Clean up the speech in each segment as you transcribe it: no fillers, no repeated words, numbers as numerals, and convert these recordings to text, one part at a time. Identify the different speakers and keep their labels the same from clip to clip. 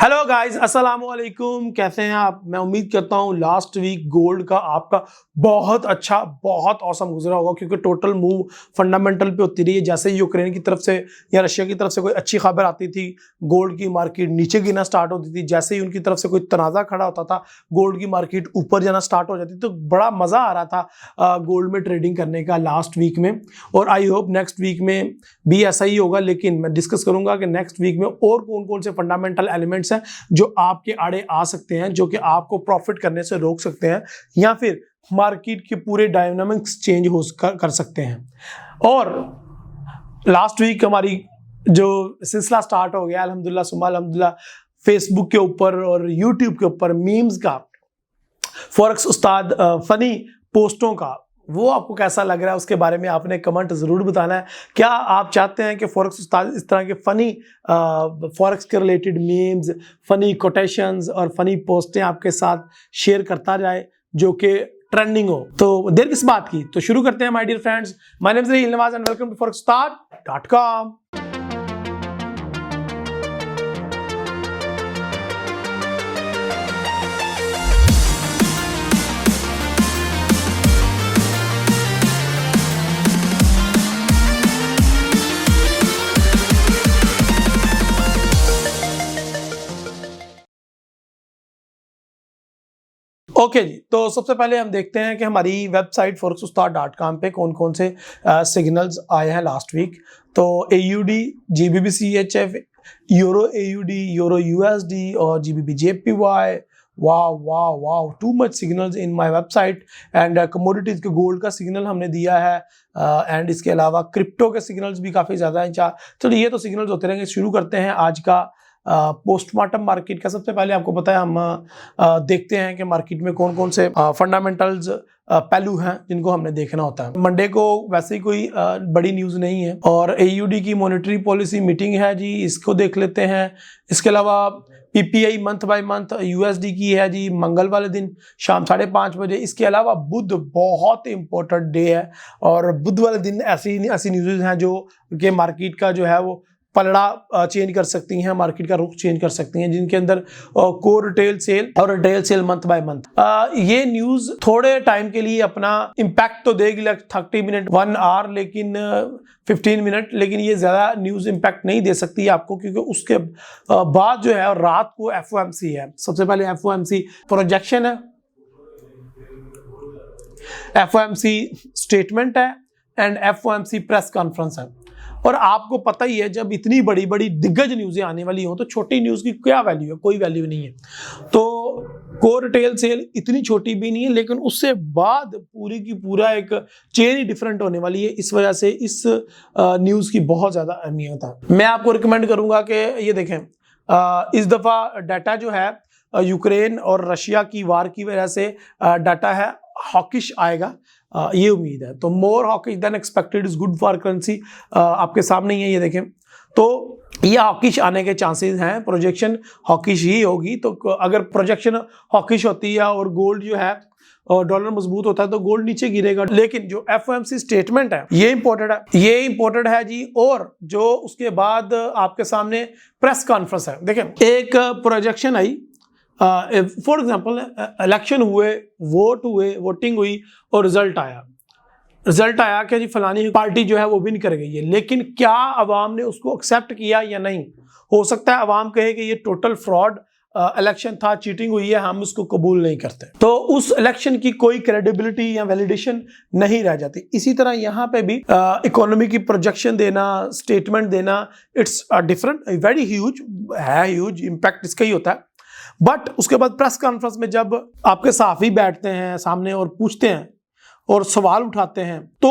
Speaker 1: Hello guys, अस्सलाम वालेकुम। कैसे हैं आप? मैं उम्मीद करता हूं लास्ट वीक गोल्ड का आपका बहुत अच्छा, बहुत औसम गुजरा होगा, क्योंकि टोटल मूव फंडामेंटल पे होती रही है। जैसे ही यूक्रेन की तरफ से या रशिया की तरफ से कोई अच्छी खबर आती थी, गोल्ड की मार्केट नीचे गिरना स्टार्ट होती थी। जैसे ही उनकी तरफ से कोई तनाज़ा खड़ा होता था, गोल्ड की मार्केट ऊपर जाना स्टार्ट हो जाती। तो बड़ा मज़ा आ रहा था गोल्ड में ट्रेडिंग करने का लास्ट वीक में, और आई होप नेक्स्ट वीक में भी ऐसा ही होगा। लेकिन मैं डिस्कस करूंगा कि नेक्स्ट वीक में और कौन कौन से फंडामेंटल एलिमेंट्स हैं जो आपके आड़े आ सकते हैं, जो कि आपको प्रॉफिट करने से रोक सकते हैं, या फिर मार्केट के पूरे डायनामिक्स चेंज कर सकते हैं। और लास्ट वीक हमारी जो सिलसिला स्टार्ट हो गया अल्हम्दुलिल्लाह सुम्मा अल्हम्दुलिल्लाह, फेसबुक के ऊपर और यूट्यूब के ऊपर मीम्स का, फॉरेक्स उस्ताद फनी पोस्टों का, वो आपको कैसा लग रहा है उसके बारे में आपने कमेंट ज़रूर बताना है। क्या आप चाहते हैं कि फॉरेक्स उस्ताद इस तरह के फ़नी फॉरेक्स के रिलेटेड मीम्स, फ़नी कोटेशंस और फ़नी पोस्टें आपके साथ शेयर करता जाए जो कि ट्रेंडिंग हो? तो देर किस बात की, तो शुरू करते हैं my dear friends. My name is Raheel Nawaz and welcome to forex.com। Okay जी, तो सबसे पहले हम देखते हैं कि हमारी वेबसाइट forex.com पे कौन कौन से सिग्नल्स आए हैं लास्ट वीक। तो AUD, GBP-CHF, euro AUD, euro USD और GBP JPY। वाह वाह वाह, too much signals in my website. And commodities के गोल्ड का सिग्नल हमने दिया है, एंड इसके अलावा क्रिप्टो के सिग्नल्स भी काफ़ी ज़्यादा हैं। चलिए, ये तो सिग्नल्स होते रहेंगे। शुरू करते हैं आज का पोस्टमार्टम मार्केट का। सबसे पहले आपको पता है हम देखते हैं कि मार्केट में कौन कौन से फंडामेंटल्स पहलू हैं जिनको हमने देखना होता है। मंडे को वैसे ही कोई बड़ी न्यूज़ नहीं है, और AUD की मॉनेटरी पॉलिसी मीटिंग है जी, इसको देख लेते हैं। इसके अलावा PPI month by month USD की है जी, मंगल वाले दिन शाम 5:30 बजे। इसके अलावा बुध बहुत इंपॉर्टेंट डे है, और बुध वाले दिन ऐसी न्यूज़ हैं जो कि मार्केट का जो है वो पलड़ा चेंज कर सकती हैं, मार्केट का रुख चेंज कर सकती हैं, जिनके अंदर कोर रिटेल सेल और retail sale month by month. ये न्यूज़ थोड़े टाइम के लिए अपना इम्पैक्ट तो देगी, 30 मिनट 1 आवर, लेकिन 15 मिनट, लेकिन ये ज़्यादा न्यूज़ इम्पैक्ट नहीं दे सकती आपको, क्योंकि उसके बाद जो है रात को FOMC है। सबसे पहले FOMC प्रोजेक्शन है, FOMC स्टेटमेंट है, एंड FOMC प्रेस कॉन्फ्रेंस है। और आपको पता ही है, जब इतनी बड़ी बड़ी दिग्गज न्यूज़ें आने वाली हो तो छोटी न्यूज़ की क्या वैल्यू है? कोई वैल्यू नहीं है। तो कोर रिटेल सेल इतनी छोटी भी नहीं है, लेकिन उससे बाद पूरी की पूरा एक चेन ही डिफरेंट होने वाली है। इस वजह से इस न्यूज़ की बहुत ज़्यादा अहमियत है। मैं आपको रिकमेंड करूँगा कि ये देखें, इस दफ़ा डाटा जो है यूक्रेन और रशिया की वार की वजह से डाटा है हॉकिश आएगा, ये उम्मीद है। तो more hawkish than expected is good for currency, आपके सामने ही है, ये देखें। तो ये हॉकिश आने के चांसेस हैं, प्रोजेक्शन हॉकिश ही होगी। तो अगर प्रोजेक्शन हॉकिश होती है और गोल्ड जो है और डॉलर मजबूत होता है तो गोल्ड नीचे गिरेगा। लेकिन जो FOMC स्टेटमेंट है ये इंपॉर्टेंट है जी। और जो उसके बाद आपके सामने प्रेस कॉन्फ्रेंस है। देखें, एक projection I, for example election हुए, वोटिंग हुई और रिजल्ट आया कि जी फलानी पार्टी जो है वो विन कर गई है। लेकिन क्या अवाम ने उसको एक्सेप्ट किया या नहीं? हो सकता है अवाम कहे कि ये टोटल फ्रॉड इलेक्शन था, चीटिंग हुई है, हम उसको कबूल नहीं करते। तो उस इलेक्शन की कोई क्रेडिबिलिटी या वैलिडेशन नहीं रह जाती। इसी तरह यहाँ पे भी इकोनॉमी की प्रोजेक्शन देना, स्टेटमेंट देना, it's different, very huge impact इसका ही होता है। बट उसके बाद प्रेस कॉन्फ्रेंस में जब आपके सहाफ़ी बैठते हैं सामने और पूछते हैं और सवाल उठाते हैं, तो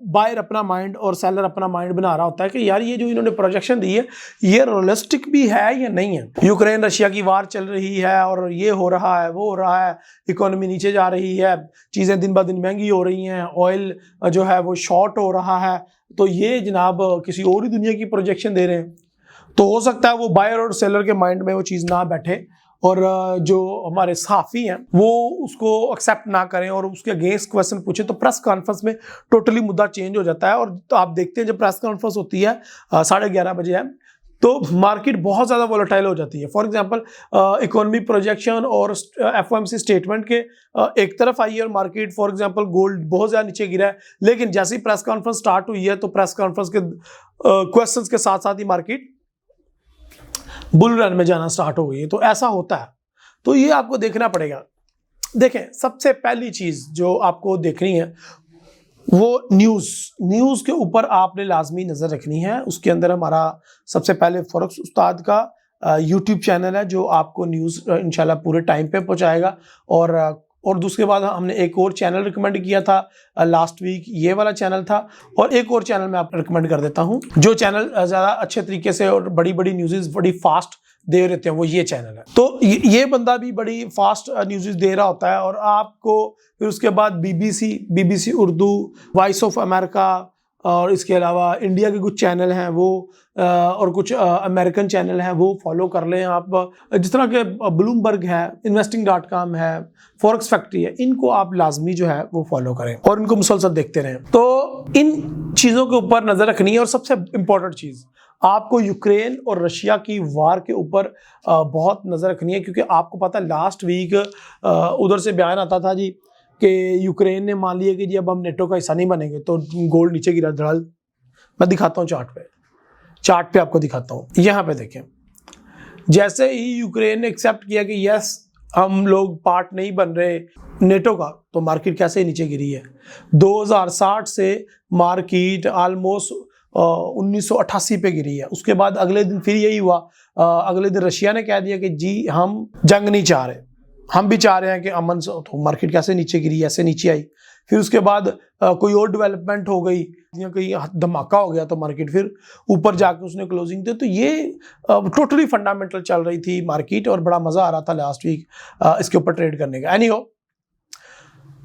Speaker 1: बायर अपना माइंड और सेलर अपना माइंड बना रहा होता है कि यार ये जो इन्होंने प्रोजेक्शन दी है ये रियलिस्टिक भी है या नहीं है। यूक्रेन रशिया की वार चल रही है और ये हो रहा है, वो हो रहा है, इकोनॉमी नीचे जा रही है, चीज़ें दिन ब दिन महंगी हो रही हैं, ऑयल जो है वो शॉर्ट हो रहा है, तो ये जनाब किसी और ही दुनिया की प्रोजेक्शन दे रहे हैं। तो हो सकता है वो बायर और सेलर के माइंड में वो चीज़ ना बैठे, और जो हमारे सहाफ़ी हैं वो उसको एक्सेप्ट ना करें और उसके अगेंस्ट क्वेश्चन पूछे। तो प्रेस कॉन्फ्रेंस में टोटली मुद्दा चेंज हो जाता है। और तो आप देखते हैं जब प्रेस कॉन्फ्रेंस होती है 11:30 बजे है, तो मार्केट बहुत ज़्यादा वोलेटाइल हो जाती है। फॉर एग्जांपल इकोनॉमी प्रोजेक्शन और एफओएमसी स्टेटमेंट के एक तरफ आई है और मार्केट, फॉर एग्जांपल गोल्ड बहुत ज़्यादा नीचे गिरा है, लेकिन जैसे ही प्रेस कॉन्फ्रेंस स्टार्ट हुई है तो प्रेस कॉन्फ्रेंस के क्वेश्चंस के साथ साथ ही मार्केट बुल रन में जाना स्टार्ट हो गई है। तो ऐसा होता है, तो ये आपको देखना पड़ेगा। देखें, सबसे पहली चीज़ जो आपको देखनी है वो न्यूज़ के ऊपर आपने लाजमी नज़र रखनी है। उसके अंदर हमारा सबसे पहले फॉरेक्स उस्ताद का यूट्यूब चैनल है जो आपको न्यूज़ इंशाल्लाह पूरे टाइम पे पहुंचाएगा। और दूसरे बाद हमने एक और चैनल रिकमेंड किया था लास्ट वीक, ये वाला चैनल था। और एक और चैनल मैं आपको रिकमेंड कर देता हूँ जो चैनल ज़्यादा अच्छे तरीके से और बड़ी बड़ी न्यूज़ बड़ी फास्ट दे रहते हैं, वो ये चैनल है। तो ये बंदा भी बड़ी फास्ट न्यूज़ दे रहा होता है। और आपको फिर उसके बाद BBC Urdu, voice of America, और इसके अलावा इंडिया के कुछ चैनल हैं वो, और कुछ अमेरिकन चैनल हैं वो फॉलो कर लें आप। जिस तरह के ब्लूमबर्ग है, investing.com है, फॉरेक्स फैक्ट्री है, इनको आप लाजमी जो है वो फॉलो करें और इनको मुसलसल देखते रहें। तो इन चीज़ों के ऊपर नज़र रखनी है। और सबसे इम्पोर्टेंट चीज़, आपको यूक्रेन और रशिया की वार के ऊपर बहुत नज़र रखनी है, क्योंकि आपको पता है लास्ट वीक उधर से बयान आता था जी कि यूक्रेन ने मान लिया कि जी अब हम नेटो का हिस्सा नहीं बनेंगे, तो गोल्ड नीचे गिरा धड़ाल। मैं दिखाता हूँ चार्ट पे आपको दिखाता हूँ। यहाँ पे देखें, जैसे ही यूक्रेन ने एक्सेप्ट किया कि यस हम लोग पार्ट नहीं बन रहे नेटो का, तो मार्केट कैसे नीचे गिरी है। 2060 से मार्केट ऑलमोस्ट 1988 पे गिरी है। उसके बाद अगले दिन फिर यही हुआ। अगले दिन रशिया ने कह दिया कि जी हम जंग नहीं चाह रहे, हम भी चाह रहे हैं कि अमन से, तो मार्केट कैसे नीचे गिरी, ऐसे नीचे आई। फिर उसके बाद कोई और डेवलपमेंट हो गई या कहीं धमाका हो गया तो मार्केट फिर ऊपर जाके उसने क्लोजिंग दी। तो ये टोटली फंडामेंटल चल रही थी मार्केट और बड़ा मज़ा आ रहा था लास्ट वीक इसके ऊपर ट्रेड करने का। एनीहो,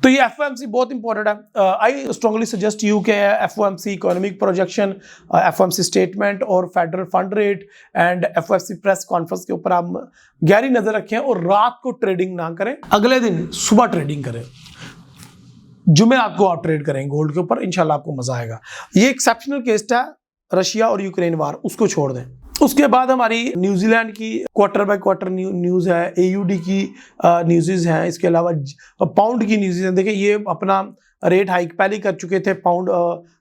Speaker 1: तो ये एफओएमसी बहुत इंपॉर्टेंट है। आई स्ट्रांगली सजेस्ट यू के FOMC economic projection, FOMC statement और federal fund rate and FOMC press conference के ऊपर आप गहरी नजर रखें और रात को ट्रेडिंग ना करें, अगले दिन सुबह ट्रेडिंग करें। जुमेरात को आप ट्रेड करें गोल्ड के ऊपर, इंशाल्लाह आपको मजा आएगा। ये एक्सेप्शनल केस था रशिया और यूक्रेन वार, उसको छोड़ दें। उसके बाद हमारी न्यूजीलैंड की क्वार्टर बाय क्वार्टर न्यूज़ है, एयूडी की न्यूज़ हैं, इसके अलावा पाउंड की न्यूज़ हैं। देखिए ये अपना रेट हाइक पहले कर चुके थे पाउंड,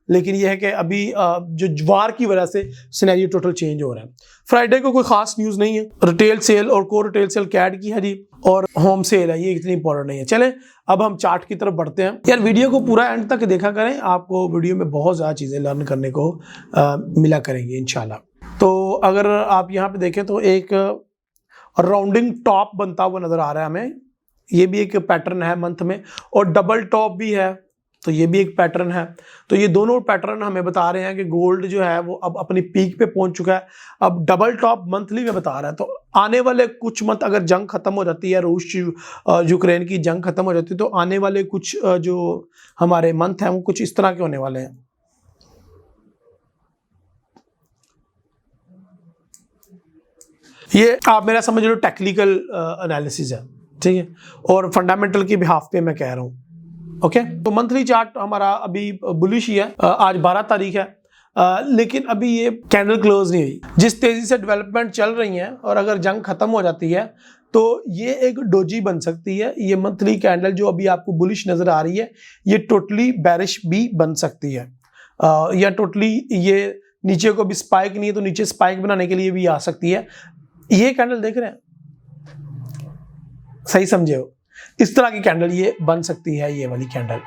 Speaker 1: लेकिन ये है कि अभी जो वार की वजह से सिनेरियो टोटल चेंज हो रहा है। फ्राइडे को कोई खास न्यूज़ नहीं है। रिटेल सेल और कोर रिटेल सेल कैड की है जी, और होम सेल है, ये इतनी इंपॉर्टेंट नहीं है। चलें अब हम चार्ट की तरफ बढ़ते हैं। यार वीडियो को पूरा एंड तक देखा करें, आपको वीडियो में बहुत ज़्यादा चीज़ें लर्न करने को मिला करेंगी इंशाल्लाह। तो अगर आप यहाँ पे देखें तो एक राउंडिंग टॉप बनता हुआ नज़र आ रहा है हमें, ये भी एक पैटर्न है मंथ में, और डबल टॉप भी है, तो ये भी एक पैटर्न है। तो ये दोनों पैटर्न हमें बता रहे हैं कि गोल्ड जो है वो अब अपनी पीक पे पहुंच चुका है। अब डबल टॉप मंथली में बता रहा है, तो आने वाले कुछ मंथ अगर जंग खत्म हो जाती है, रूस यूक्रेन की जंग खत्म हो जाती है, तो आने वाले कुछ जो हमारे मंथ हैं वो कुछ इस तरह के होने वाले हैं। ये आप मेरा समझ लो टेक्निकल एनालिसिस है, ठीक है, और फंडामेंटल की बिहाफ पे मैं कह रहा हूँ। ओके, तो मंथली चार्ट हमारा अभी बुलिश ही है। आज 12 तारीख है, लेकिन अभी ये कैंडल क्लोज नहीं हुई। जिस तेजी से डेवलपमेंट चल रही हैं और अगर जंग खत्म हो जाती है तो ये एक डोजी बन सकती है। ये मंथली कैंडल जो अभी आपको बुलिश नजर आ रही है, ये टोटली बेरिश भी बन सकती है, या टोटली ये नीचे को भी स्पाइक नहीं है तो नीचे स्पाइक बनाने के लिए भी आ सकती है। ये कैंडल देख रहे हैं, सही समझे हो, इस तरह की कैंडल ये बन सकती है, ये वाली कैंडल।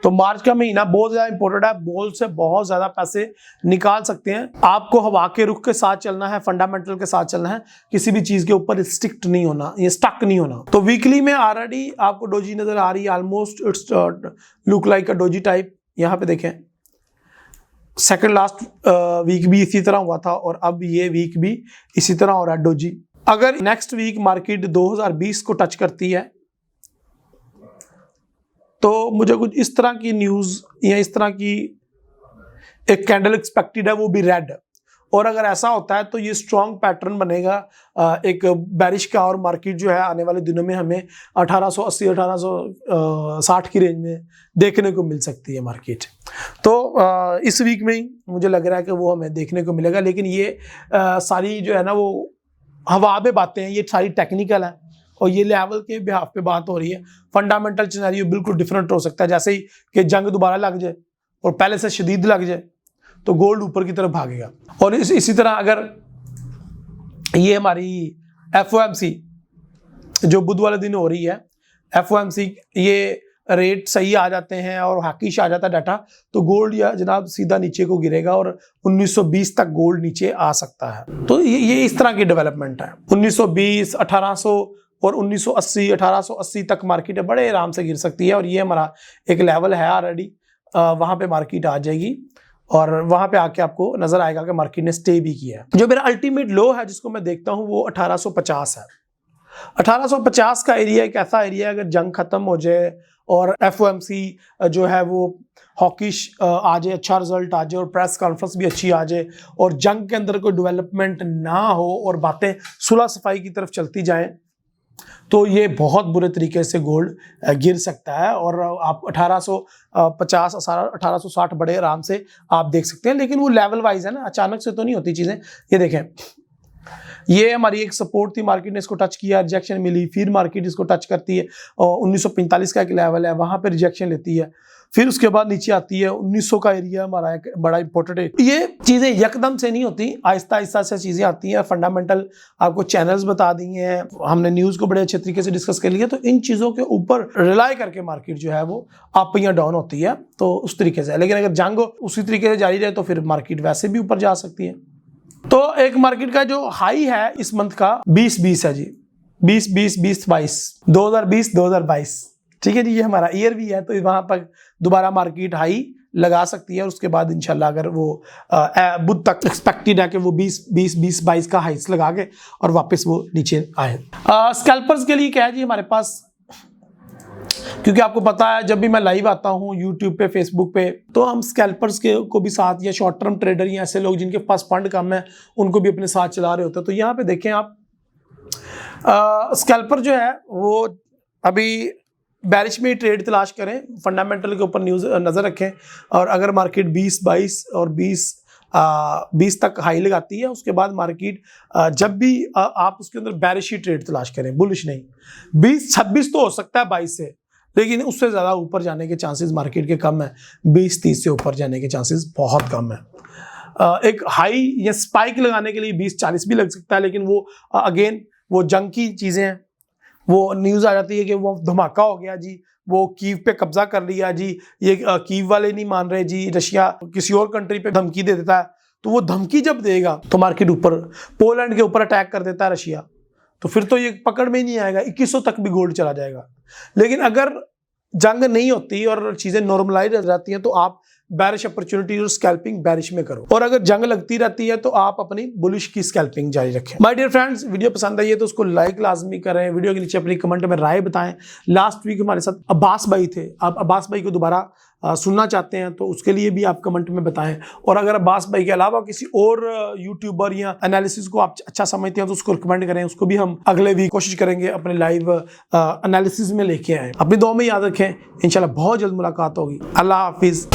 Speaker 1: तो मार्च का महीना बहुत ज्यादा इंपॉर्टेंट है, बोल से बहुत ज्यादा पैसे निकाल सकते हैं। आपको हवा के रुख के साथ चलना है, फंडामेंटल के साथ चलना है, किसी भी चीज के ऊपर स्टिक्ट नहीं होना, ये स्टक नहीं होना। तो वीकली में ऑलरेडी आपको डोजी नजर आ रही है, almost it's look like a doji type. यहाँ पे देखें सेकंड लास्ट वीक भी इसी तरह हुआ था और अब ये वीक भी इसी तरह हो रहा है डोजी। अगर नेक्स्ट वीक मार्केट 2020 को टच करती है तो मुझे कुछ इस तरह की न्यूज या इस तरह की एक कैंडल एक्सपेक्टेड है, वो भी रेड, और अगर ऐसा होता है तो ये स्ट्रॉन्ग पैटर्न बनेगा एक बैरिश का, और मार्केट जो है आने वाले दिनों में हमें 1880 1860 की रेंज में देखने को मिल सकती है मार्केट। तो इस वीक में ही मुझे लग रहा है कि वो हमें देखने को मिलेगा। लेकिन ये सारी जो है ना वो हवा में बातें हैं, ये सारी टेक्निकल है और ये लेवल के बिहाफ पे बात हो रही है। फंडामेंटल सिनेरियो बिल्कुल डिफरेंट हो सकता है, जैसे ही कि जंग दोबारा लग जाए और पहले से शदीद लग जाए तो गोल्ड ऊपर की तरफ भागेगा। और इसी तरह अगर ये हमारी FOMC जो बुध वाले दिन हो रही है, FOMC ये रेट सही आ जाते हैं और हाकिश आ जाता है डाटा, तो गोल्ड या जनाब सीधा नीचे को गिरेगा और 1920 तक गोल्ड नीचे आ सकता है। तो ये इस तरह की डेवलपमेंट है। 1920, 1800 और 1980, 1880 तक मार्केट बड़े आराम से गिर सकती है, और ये हमारा एक लेवल है ऑलरेडी, वहां पे मार्केट आ जाएगी और वहां पे आके आपको नजर आएगा कि मार्केट ने स्टे भी किया है। जो मेरा अल्टीमेट लो है जिसको मैं देखता हूं वो 1850 है। 1850 का एरिया एक ऐसा एरिया है, अगर जंग खत्म हो जाए और FOMC जो है वो हॉकिश आ जाए, अच्छा रिजल्ट आ जाए और प्रेस कॉन्फ्रेंस भी अच्छी आ जाए और जंग के अंदर कोई डेवलपमेंट ना हो और बातें सुलह सफाई की तरफ चलती जाएं, तो ये बहुत बुरे तरीके से गोल्ड गिर सकता है और आप 1850 1860 बड़े आराम से आप देख सकते हैं। लेकिन वो लेवल वाइज है ना, अचानक से तो नहीं होती चीज़ें। ये देखें, ये हमारी एक सपोर्ट थी, मार्केट ने इसको टच किया, रिजेक्शन मिली, फिर मार्केट इसको टच करती है और 1945 का एक लेवल है, वहां पे रिजेक्शन लेती है, फिर उसके बाद नीचे आती है। 1900 का एरिया हमारा एक बड़ा इंपॉर्टेंट है। ये चीजें यकदम से नहीं होती, आहिस्ता आहिस्ता से चीजें आती हैं। फंडामेंटल आपको चैनल्स बता दिए हैं, हमने न्यूज को बड़े अच्छे तरीके से डिस्कस कर लिया। तो इन चीजों के ऊपर रिलाई करके मार्केट जो है वो अप या डाउन होती है, तो उस तरीके से। लेकिन अगर जंग उसी तरीके से जारी रहे तो फिर मार्केट वैसे भी ऊपर जा सकती है। तो एक मार्केट का जो हाई है इस मंथ का 20-20 है जी, 20-20-20-22 2020-2022, ठीक है जी। ये हमारा ईयर भी है, तो वहां पर दोबारा मार्केट हाई लगा सकती है और उसके बाद इंशाल्लाह अगर वो बुध तक एक्सपेक्टेड है कि वो 20-22 का हाइस लगा के और वापस वो नीचे आए। स्कैल्पर्स के लिए क्या है जी हमारे पास, क्योंकि आपको पता है जब भी मैं लाइव आता हूँ यूट्यूब पे, फेसबुक पे, तो हम स्कैल्पर्स के को भी साथ, या शॉर्ट टर्म ट्रेडर या ऐसे लोग जिनके पास फंड कम है उनको भी अपने साथ चला रहे होते हैं। तो यहाँ पे देखें आप, स्कैल्पर जो है वो अभी बैरिश में ही ट्रेड तलाश करें, फंडामेंटल के ऊपर न्यूज़ नज़र रखें, और अगर मार्केट 20-22 और 20 तक हाई लगाती है, उसके बाद मार्केट जब भी आप उसके अंदर बैरिश ही ट्रेड तलाश करें, बुलिश नहीं। 20-26 तो हो सकता है 22 से, लेकिन उससे ज़्यादा ऊपर जाने के चांसेस मार्केट के कम है। 20-30 से ऊपर जाने के चांसेस बहुत कम है। एक हाई या स्पाइक लगाने के लिए 20-40 भी लग सकता है, लेकिन वो अगेन वो जंग की चीज़ें हैं। वो न्यूज़ आ जाती है कि वो धमाका हो गया जी, वो कीव पे कब्जा कर लिया जी, ये कीव वाले नहीं मान रहे जी, रशिया किसी और कंट्री पे धमकी दे देता है, तो वो धमकी जब देगा तो मार्केट ऊपर, पोलैंड के ऊपर अटैक कर देता है रशिया, तो फिर तो ये पकड़ में ही नहीं आएगा, 2100 तक भी गोल्ड चला जाएगा। लेकिन अगर जंग नहीं होती और चीज़ें नॉर्मलाइज हो जाती हैं तो आप बैरिश अपॉर्चुनिटी और स्कैल्पिंग बैरिश में करो, और अगर जंग लगती रहती है तो आप अपनी बुलिश की स्कैल्पिंग जारी रखें। माय डियर फ्रेंड्स, वीडियो पसंद आई है तो उसको लाइक लाजमी करें, वीडियो के नीचे अपनी कमेंट में राय बताएं। लास्ट वीक हमारे साथ अब्बास भाई थे, आप अब्बास भाई को दोबारा सुनना चाहते हैं तो उसके लिए भी आप कमेंट में बताएं। और अगर अब्बास भाई के अलावा किसी और यूट्यूबर या एनालिसिस को आप अच्छा समझते हैं तो उसको रिकमेंड करें, उसको भी हम अगले वीक कोशिश करेंगे अपने लाइव एनालिसिस में लेके आए। अपनी दुआ में याद रखें, इंशाल्लाह बहुत जल्द मुलाकात होगी। अल्लाह हाफिज़।